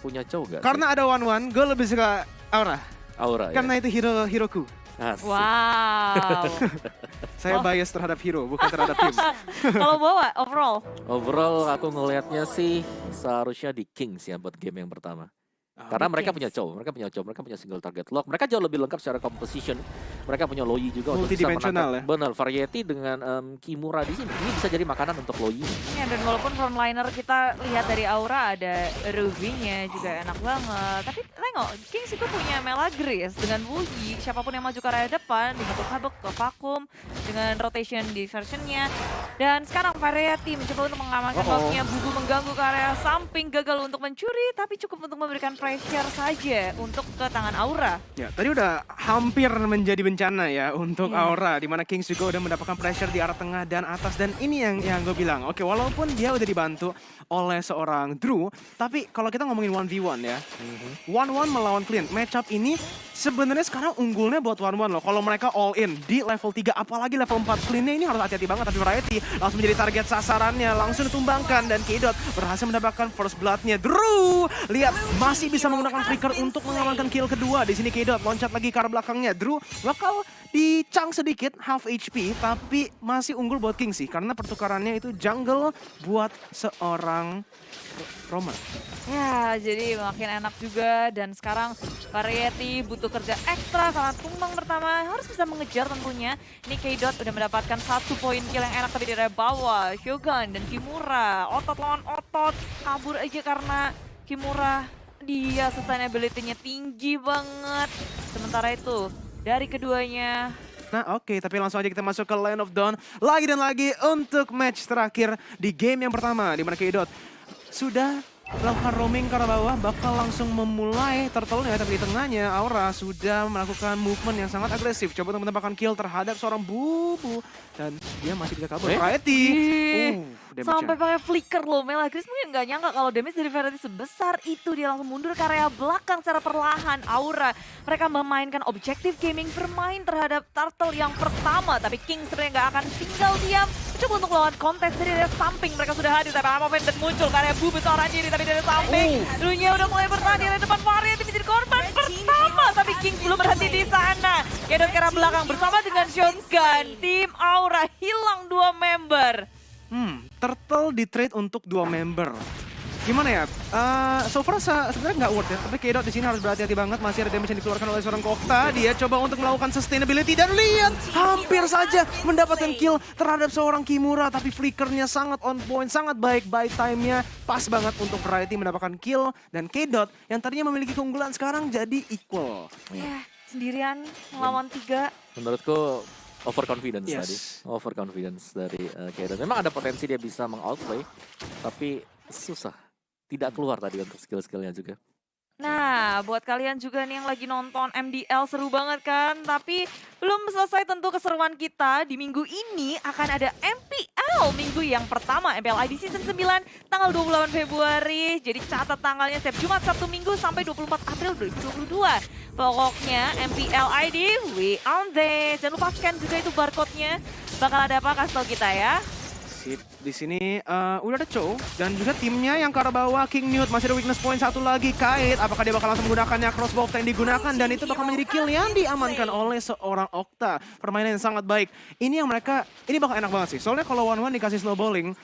punya Chow gak Karena ada One, gue lebih suka Aura. Aura ya? Karena itu heroku. Asik. Wow. Saya bias terhadap hero, bukan terhadap tim. Kalau bawa overall. Overall aku ngelihatnya sih seharusnya di Kings ya buat game yang pertama. Karena mereka punya Chow, mereka punya single target lock. Mereka jauh lebih lengkap secara composition. Mereka punya Loyi juga untuk bisa Multidimensional menangkap. Benar, variety dengan Kimura di sini. Ini bisa jadi makanan untuk Loyi. Ya, dan walaupun frontliner kita lihat dari Aura ada Ruby-nya juga enak banget. Tapi tengok, Kings itu punya Melagris dengan Wuyi. Siapapun yang maju ke area depan, dibentuk habuk ke vakum dengan rotation di versionnya. Dan sekarang variety mencoba untuk mengamankan locknya. Bubu mengganggu ke area samping, gagal untuk mencuri, tapi cukup untuk memberikan pressure saja untuk ke tangan Aura. Ya, tadi udah hampir menjadi bencana ya untuk Aura, di mana Kings juga udah mendapatkan pressure di arah tengah dan atas, dan ini yang gue bilang. Oke, walaupun dia udah dibantu oleh seorang Drew, tapi kalau kita ngomongin 1v1 ya, 1-1 melawan Clint, matchup ini sebenarnya sekarang unggulnya buat 1-1 loh. Kalau mereka all in di level 3, apalagi level 4, Clintnya ini harus hati-hati banget, tapi Variety langsung menjadi target sasarannya, langsung ditumbangkan, dan Kedot berhasil mendapatkan first blood-nya. Drew, lihat, masih bisa menggunakan flicker untuk mengamankan kill kedua. Di sini Kedot loncat lagi ke arah belakangnya. Drew bakal dicang sedikit, half HP, tapi masih unggul buat King sih, karena pertukarannya itu jungle buat seorang Roman. Ya, jadi makin enak juga, dan sekarang Variety butuh kerja ekstra saat tumbang pertama, harus bisa mengejar tentunya. Ini Kedot udah mendapatkan 1 poin kill yang enak tapi di area bawah. Shogun dan Kimura, otot lawan otot, kabur aja karena Kimura dia sustainability-nya tinggi banget. Sementara itu dari keduanya Nah oke, tapi langsung aja kita masuk ke Land of Dawn lagi dan lagi untuk match terakhir di game yang pertama, di mana Kedot sudah melakukan roaming ke arah bawah, bakal langsung memulai turtle-nya, tapi di tengahnya Aura sudah melakukan movement yang sangat agresif, coba untuk mendapatkan kill terhadap seorang Bubu, dan dia masih bisa kabur. Variety, sampai pakai flicker loh. Melagris mungkin nggak nyangka kalau damage dari Variety sebesar itu. Dia langsung mundur ke area belakang secara perlahan. Aura, mereka memainkan objektif gaming, bermain terhadap turtle yang pertama, tapi King sebenarnya nggak akan tinggal diam. Coba untuk lawan kontes dari area samping, mereka sudah hadir, tapi Amoven dan muncul ke area Bubu seorang diri, tapi dari samping dunia udah mulai bertahan di area depan. Variety menjadi korban pertama, tapi King belum berhenti di sana. Kedot ke arah belakang bersama dengan Shogun. Tim Aura hilang 2 member. Turtle di trade untuk 2 member. Gimana ya? So far sebenarnya nggak worth ya, tapi Kedot di sini harus berhati-hati banget. Masih ada damage yang dikeluarkan oleh seorang Kokta. Dia coba untuk melakukan sustainability, dan lihat, hampir saja mendapatkan kill terhadap seorang Kimura, tapi flickernya sangat on point, sangat baik, buy time-nya pas banget untuk Variety mendapatkan kill, dan Kedot yang tadinya memiliki keunggulan sekarang jadi equal. Ya, sendirian melawan 3. Menurutku overconfidence Yes. tadi. Overconfidence dari Kedot. Memang ada potensi dia bisa mengoutplay, tapi susah. Tidak keluar tadi untuk skill-skillnya juga. Nah, buat kalian juga nih yang lagi nonton MDL, seru banget kan? Tapi belum selesai tentu keseruan kita. Di minggu ini akan ada MPL minggu yang pertama, MPL ID Season 9, tanggal 28 Februari. Jadi catat tanggalnya setiap Jumat, Sabtu, Minggu sampai 24 April 2022. Pokoknya MPL ID, we on this. Jangan lupa scan juga itu barcode-nya. Bakal ada apa, kasih tau kita ya. Di sini udah ada Chow, dan juga timnya yang ke arah bawah, King Newt masih ada weakness point satu lagi, Kait. Apakah dia bakal langsung menggunakannya? Crossbow yang digunakan, dan itu bakal menjadi kill yang diamankan oleh seorang Okta. Permainan yang sangat baik. Ini yang mereka, ini bakal enak banget sih. Soalnya kalau 1-1 dikasih snowballing,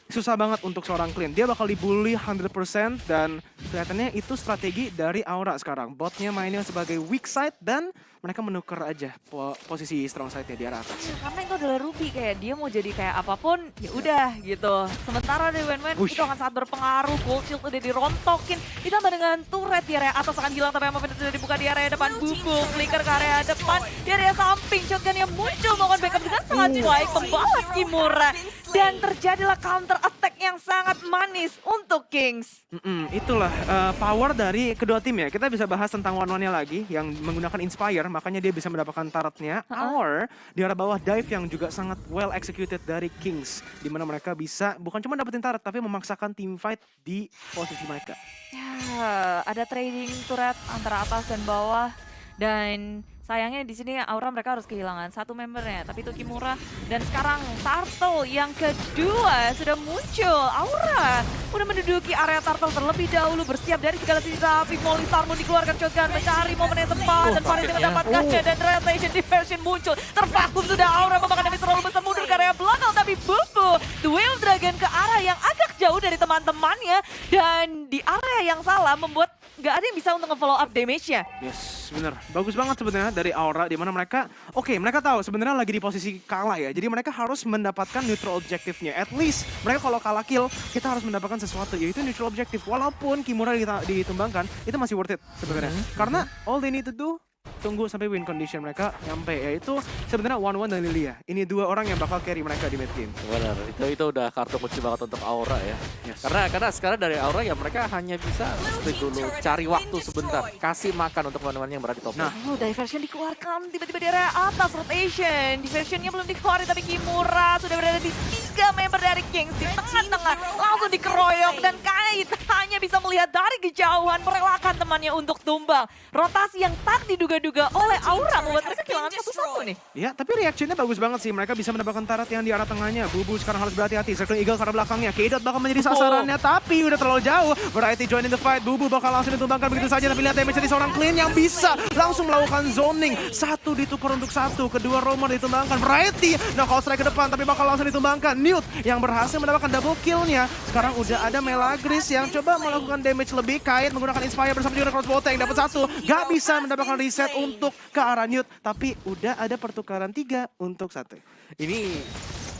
susah banget untuk seorang Clint. Dia bakal dibully 100%, dan kelihatannya itu strategi dari Aura sekarang. Botnya mainnya sebagai weak side, dan mereka menukar aja posisi strong side-nya di arah atas. Karena itu adalah Ruby, kayak dia mau jadi kayak apapun ya udah gitu. Sementara di Wen itu akan sangat berpengaruh. Gold shield udah dirontokin, ditambah dengan turret di area atas akan hilang, tapi Amoven sudah dibuka di area depan. Bubu flicker ke area depan, di area samping Shotgun yang muncul melakukan backup dengan sangat baik, membalas Kimura, dan terjadilah counter attack yang sangat manis untuk Kings. Itulah power dari kedua tim ya. Kita bisa bahas tentang one-one-nya lagi yang menggunakan Inspire, makanya dia bisa mendapatkan turretnya. Or di arah bawah dive yang juga sangat well executed dari Kings, di mana mereka bisa bukan cuma dapetin turret tapi memaksakan team fight di posisi mereka. Ya, ada trading turret antara atas dan bawah, dan Sayangnya di sini Aura mereka harus kehilangan satu membernya, tapi itu Kimura. Dan sekarang Turtle yang kedua sudah muncul. Aura udah menduduki area Turtle terlebih dahulu, bersiap dari segala sisi, tapi Molly Starmoon dikeluarkan shotgun, mencari momen yang tepat, dan Farid mendapatkannya, dan Rotation Diversion muncul. Tervakum sudah Aura memakan damage terlalu besar, mundur ke area belakang, tapi Bubu The Wave Dragon ke arah yang agak jauh dari teman-temannya, dan di area yang salah membuat nggak ada yang bisa untuk nge-follow up damage-nya. Yes, bener. Bagus banget sebenarnya dari Aura, di mana mereka, mereka tahu sebenarnya lagi di posisi kalah ya. Jadi mereka harus mendapatkan neutral objektifnya. At least mereka kalau kalah kill, kita harus mendapatkan sesuatu, yaitu neutral objective. Walaupun Kimura ditumbangkan, itu masih worth it sebenarnya. Karena all they need to do, tunggu sampai win condition mereka nyampe, yaitu sebenarnya 1-1 dan Lilia. Ini dua orang yang bakal carry mereka di mid game. Benar, itu udah kartu kunci banget untuk Aura ya. Yes. Karena sekarang dari Aura ya mereka hanya bisa split dulu, cari waktu sebentar, kasih makan untuk teman-teman yang berada di top. Nah, Diversion dikeluarkan tiba-tiba di area atas rotation. Diversionnya belum dikeluarin, tapi Kimura sudah berada di 3 member dari Kings di tengah-tengah, langsung dikeroyok, dan Kait hanya bisa melihat dari kejauhan, merelakan temannya untuk tumbang. Rotasi yang tak diduga-duga oleh Aura membuat mereka kehilangan 1-1 nih. ya, tapi reactionnya bagus banget sih. Mereka bisa mendapatkan Tarat yang di arah tengahnya. Bubu sekarang harus berhati-hati. Circling Eagle karena belakangnya. K-Dot bakal menjadi sasarannya, tapi udah terlalu jauh. Variety join in the fight. Bubu bakal langsung ditumbangkan begitu saja. Tapi lihat damage dari seorang Clean yang bisa langsung melakukan zoning. Satu ditukar untuk satu. Kedua Romer ditumbangkan. Variety knockout strike ke depan, tapi bakal langsung ditumbangkan. Newt yang berhasil mendapatkan double kill-nya. Sekarang udah ada Melagris yang coba melakukan damage lebih. Kait menggunakan Inspire bersama juga Crossbow Tank. Dapat satu. Gak bisa mendapatkan reset untuk ke arah Newt. Tapi udah ada pertukaran 3 untuk 1. Ini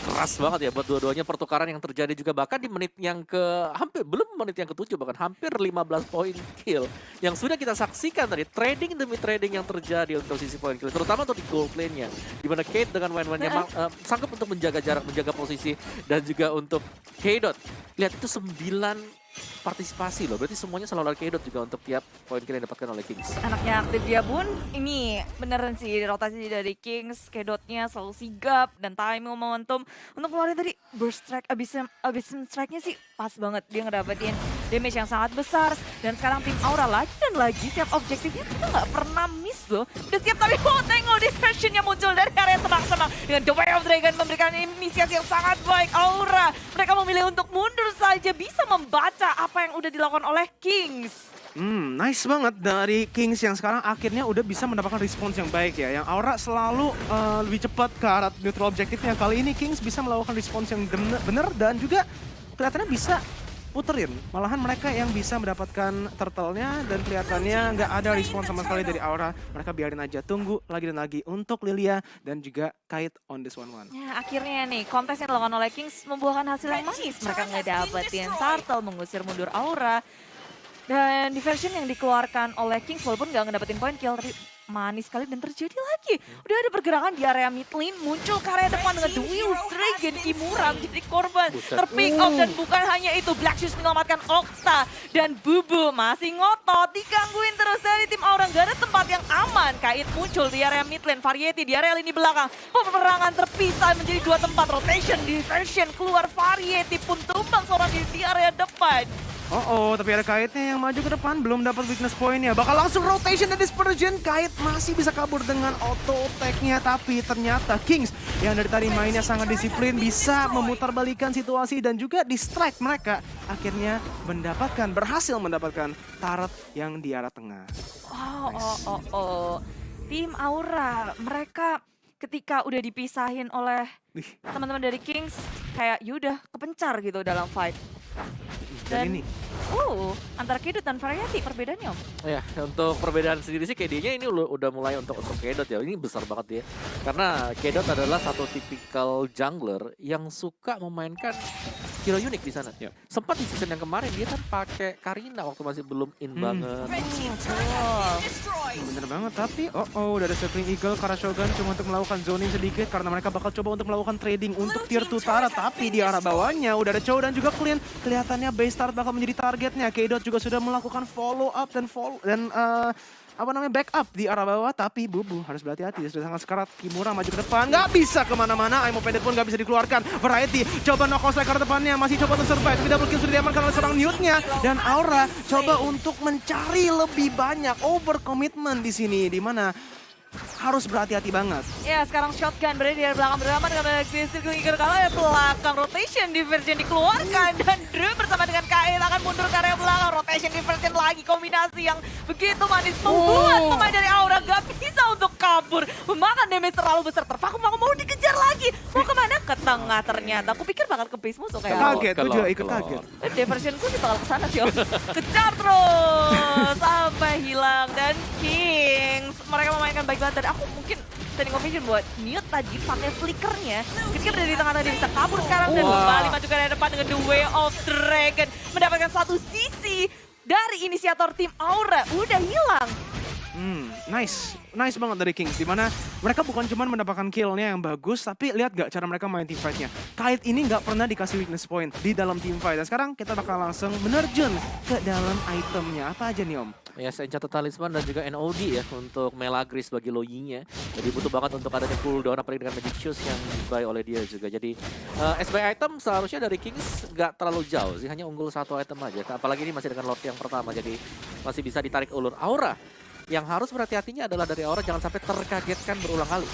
keras banget ya buat dua-duanya, pertukaran yang terjadi juga bahkan di menit yang belum menit yang ke-7, bahkan hampir 15 poin kill yang sudah kita saksikan tadi, trading demi trading yang terjadi untuk sisi poin kill, terutama untuk di gold lane-nya, di mana Kate dengan main-mainnya sanggup untuk menjaga jarak, menjaga posisi, dan juga untuk K-Dot. Lihat itu 9 partisipasi loh, berarti semuanya selalu ada K-Dot juga untuk tiap poin kill yang didapatkan oleh Kings. Anaknya aktif dia pun, ini beneran sih rotasi dari Kings, K-Dotnya selalu sigap dan timing momentum untuk keluarin tadi burst strike, Abyssal strike-nya sih pas banget, dia ngedapetin damage yang sangat besar. Dan sekarang tim Aura lagi dan lagi tiap objektifnya kita nggak pernah miss loh. Udah siap, tapi tengok diversionnya muncul dari area semak-semak dengan The Way of Dragon memberikan inisiasi yang sangat baik. Aura mereka memilih untuk mundur saja, bisa membaca apa yang udah dilakukan oleh Kings. Nice banget dari Kings yang sekarang akhirnya udah bisa mendapatkan respons yang baik ya. Yang Aura selalu lebih cepat ke arah neutral objektifnya. Kali ini Kings bisa melakukan respons yang benar dan juga kelihatannya bisa puterin. Malahan mereka yang bisa mendapatkan turtle-nya dan kelihatannya nggak ada respons sama sekali dari Aura. Mereka biarin aja, tunggu lagi dan lagi untuk Lilia dan juga Kite on this 1-1. Ya, akhirnya nih kontes yang dilakukan oleh Kings membuahkan hasil yang manis. Mereka ngedapetin turtle, mengusir mundur Aura. Dan diversion yang dikeluarkan oleh Kings walaupun nggak ngedapetin point kill, tapi manis sekali dan terjadi lagi. Udah ada pergerakan di area mid lane, muncul ke area depan dengan The Will Dragon. Kimura menjadi korban terpick off, dan bukan hanya itu, Black Shoes menyelamatkan Okta, dan Bubu masih ngotot, digangguin terus dari tim Aura. Gak ada tempat yang aman. Kait muncul di area mid lane, Variety di area lini belakang. Peperangan terpisah menjadi 2 tempat, rotation, diversion, keluar Variety pun tumbang seorang di area depan. Tapi ada Kaitnya yang maju ke depan, belum dapat weakness point-nya. Bakal langsung rotation dan dispersion. Kait masih bisa kabur dengan auto attack-nya, tapi ternyata Kings yang dari tadi mainnya sangat disiplin, bisa memutarbalikan situasi dan juga di-strike mereka. Akhirnya berhasil mendapatkan turret yang di arah tengah. Tim Aura, mereka ketika udah dipisahin oleh teman-teman dari Kings, kayak yaudah kepencar gitu dalam fight. Dan ini antara K-Dot dan Variety perbedaannya, Om. Ya, untuk perbedaan sendiri sih KD-nya ini udah mulai untuk K-Dot ya. Ini besar banget ya. Karena K-Dot adalah satu tipikal jungler yang suka memainkan hero unik di sana. Yep. Sempat di season yang kemarin dia kan pakai Karina waktu masih belum in banget. Bener banget, tapi udah ada Circling Eagle, Kara Shogun cuma untuk melakukan zoning sedikit karena mereka bakal coba untuk melakukan trading untuk tier 2 Tara, tapi di arah bawahnya udah ada Chow dan juga Clean. Kelihatannya base start bakal menjadi targetnya. K-Dot juga sudah melakukan follow up dan backup di arah bawah, tapi Bubu harus berhati-hati, sudah sangat sekarat. Kimura maju ke depan, nggak bisa kemana-mana. Aimo Pendek pun nggak bisa dikeluarkan. Variety coba knockout striker depannya, masih coba untuk survive, tapi double kill sudah diamankan oleh seorang Newt-nya. Dan Aura coba untuk mencari lebih banyak, over commitment di sini, di mana harus berhati-hati banget. Ya, sekarang shotgun berada di belakang bersama dengan Melagris. Trigger kalau ya belakang rotation diversion dikeluarkan. Dan Drew bersama dengan Kail akan mundur ke area belakang. Rotation diversion lagi, kombinasi yang begitu manis. Membuat pemain dari Aura gak bisa untuk kabur. Memakan damage terlalu besar, tervakum-vakum mau dikejar lagi. Mau kemana? Ke tengah ternyata. Aku pikir bakal ke base musuh kayak Kaget, gue juga ikut kaget. diversion gue sih bakal kesana sih Om. Kejar terus sampai hilang. Dan Kings mereka memainkan baik banget. Dan aku mungkin standing ovation buat mute tadi pakai flickernya. Ketika berada di tengah tadi bisa kabur sekarang. Dan kembali maju ke area depan dengan The Way of Dragon. Mendapatkan satu sisi dari inisiator tim Aura. Udah hilang. Nice banget dari Kings, dimana mereka bukan cuma mendapatkan killnya yang bagus, tapi lihat gak cara mereka main teamfight-nya. Kite ini gak pernah dikasih weakness point di dalam teamfight, dan sekarang kita bakal langsung menerjun ke dalam itemnya. Apa aja nih Om? Ya, Enchanted Talisman dan juga NOD ya untuk Melagris bagi Loyi-nya. Jadi butuh banget untuk adanya cooldown apalagi dengan Magic Shoes yang dibuy oleh dia juga. Jadi SBI item seharusnya dari Kings nggak terlalu jauh sih, hanya unggul satu item aja. Apalagi ini masih dengan Lord yang pertama, jadi masih bisa ditarik ulur. Aura yang harus berhati-hatinya adalah dari Aura jangan sampai terkagetkan berulang kali.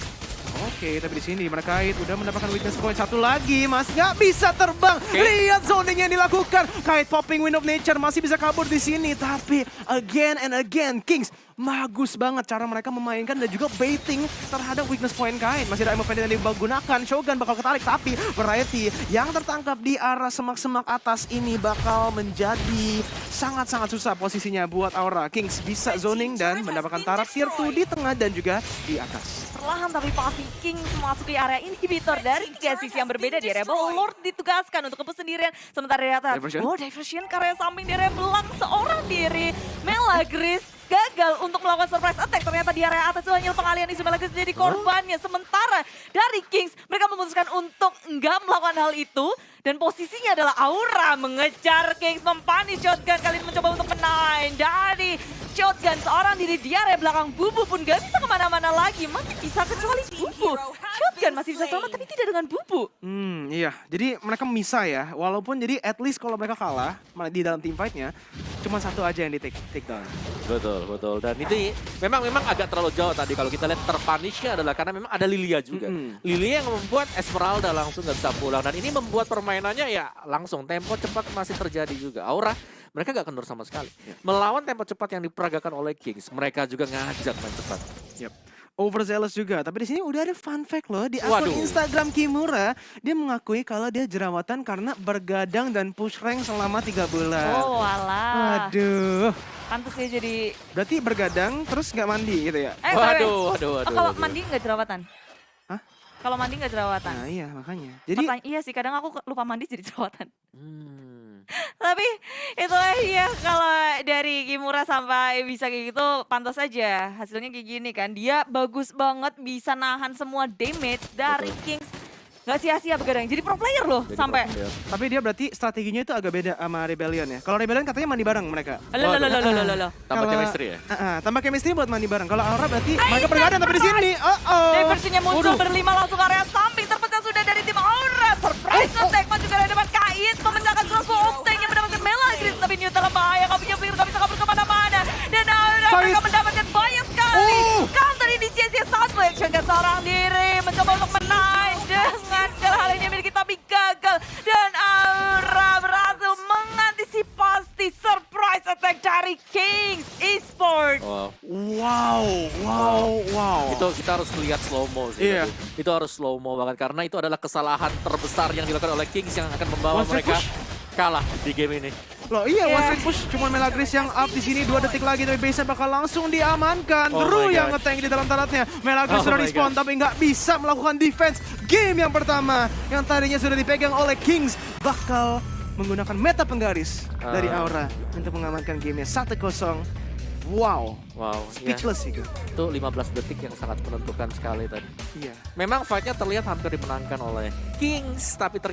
Oke, tapi di sini mereka udah mendapatkan weakness point satu lagi, Mas nggak bisa terbang. Lihat zoning yang dilakukan. Kite popping Wind of Nature masih bisa kabur di sini, tapi again and again Kings bagus banget cara mereka memainkan dan juga baiting terhadap weakness point Kite. Masih ada emote yang digunakan, Shogun bakal ketarik, tapi Variety yang tertangkap di arah semak-semak atas ini bakal menjadi sangat-sangat susah posisinya buat Aura. Kings bisa zoning dan mendapatkan taraf tier 2 di tengah dan juga di atas. Perlahan tapi pasti Kings memasuki area inhibitor dari tiga sisi yang berbeda di Rebel. Lord ditugaskan untuk kebus sendirian. Sementara di atas, diversion ke area samping di area belakang seorang diri. Melagris gagal untuk melakukan surprise attack. Ternyata di area atas itu hanya pengalian isu Melagris jadi korbannya. Sementara dari Kings mereka memutuskan untuk enggak melakukan hal itu. Dan posisinya adalah Aura mengejar Kings, mempunish Shotgun kali ini mencoba untuk menahan dari Shotgun. Seorang diri di area belakang, Bubu pun gak bisa kemana-mana lagi. Masih bisa kecuali Bubu. Shotgun masih bisa selamat tapi tidak dengan Bubu. Iya, jadi mereka misah ya. Walaupun jadi at least kalau mereka kalah di dalam team fight-nya, cuma satu aja yang di take down. Betul. Dan itu memang agak terlalu jauh tadi kalau kita lihat terpunishnya adalah karena memang ada Lilia juga. Lilia yang membuat Esmeralda langsung nggak bisa pulang. Dan ini membuat permainannya ya langsung tempo cepat masih terjadi juga. Aura mereka nggak kendor sama sekali. Melawan tempo cepat yang diperagakan oleh Kings, mereka juga ngajak main cepat. Overzealous juga, tapi di sini udah ada fun fact loh di akun Instagram Kimura. Dia mengakui kalau dia jerawatan karena bergadang dan push rank selama 3 bulan. Oh alah. Waduh. Pantes ya jadi... Berarti bergadang terus nggak mandi gitu ya? Waduh. Kalau mandi nggak jerawatan? Hah? Kalau mandi nggak jerawatan? Nah iya makanya. Jadi iya sih kadang aku lupa mandi jadi jerawatan. Tapi itulah ya kalau dari Kimura sampai bisa kayak gitu pantas aja hasilnya kayak gini kan. Dia bagus banget bisa nahan semua damage dari Kings. Gak sia-sia begadang, jadi pro player loh sampai. Tapi dia berarti strateginya itu agak beda sama Rebellion ya. Kalau Rebellion katanya mandi bareng mereka. Loh. Tambah chemistry ya? Tambah chemistry buat mandi bareng. Kalau Aura berarti mereka bergadang tapi di sini. Diversinya muncul berlima langsung area samping. Terpecah sudah dari tim Aura. Surprise attack maju ke area depan Kait. Memecahkan crossbow Opteng yang mendapatkan Melagris. Tapi New dalam bahaya, gak punya pikir, gak bisa kabur kemana-mana. Dan Aura mereka mendapatkan banyak sekali. Counter inisiasi sangat baik. Shogun seorang diri mencoba untuk menaik dengan hal ini memiliki tapi gagal. Dan Aura berhasil mengantisipasi surprise attack dari Kings Esports. Wow. Itu kita harus lihat slow-mo sih. Iya. Itu harus slow-mo banget karena itu adalah kesalahan terbesar yang dilakukan oleh Kings yang akan membawa mereka kalah di game ini. Loh iya, one straight push. Cuman Melagris yang up di sini 2 detik lagi dari base bakal langsung diamankan. Drew yang nge-tank di dalam taratnya. Melagris sudah respawn tapi nggak bisa melakukan defense. Game yang pertama yang tadinya sudah dipegang oleh Kings bakal menggunakan meta penggaris dari Aura untuk mengamankan gamenya 1-0. Wow, speechless ya. Itu 15 detik yang sangat menentukan sekali tadi. Iya. Memang fight-nya terlihat hampir dimenangkan oleh Kings, tapi ternyata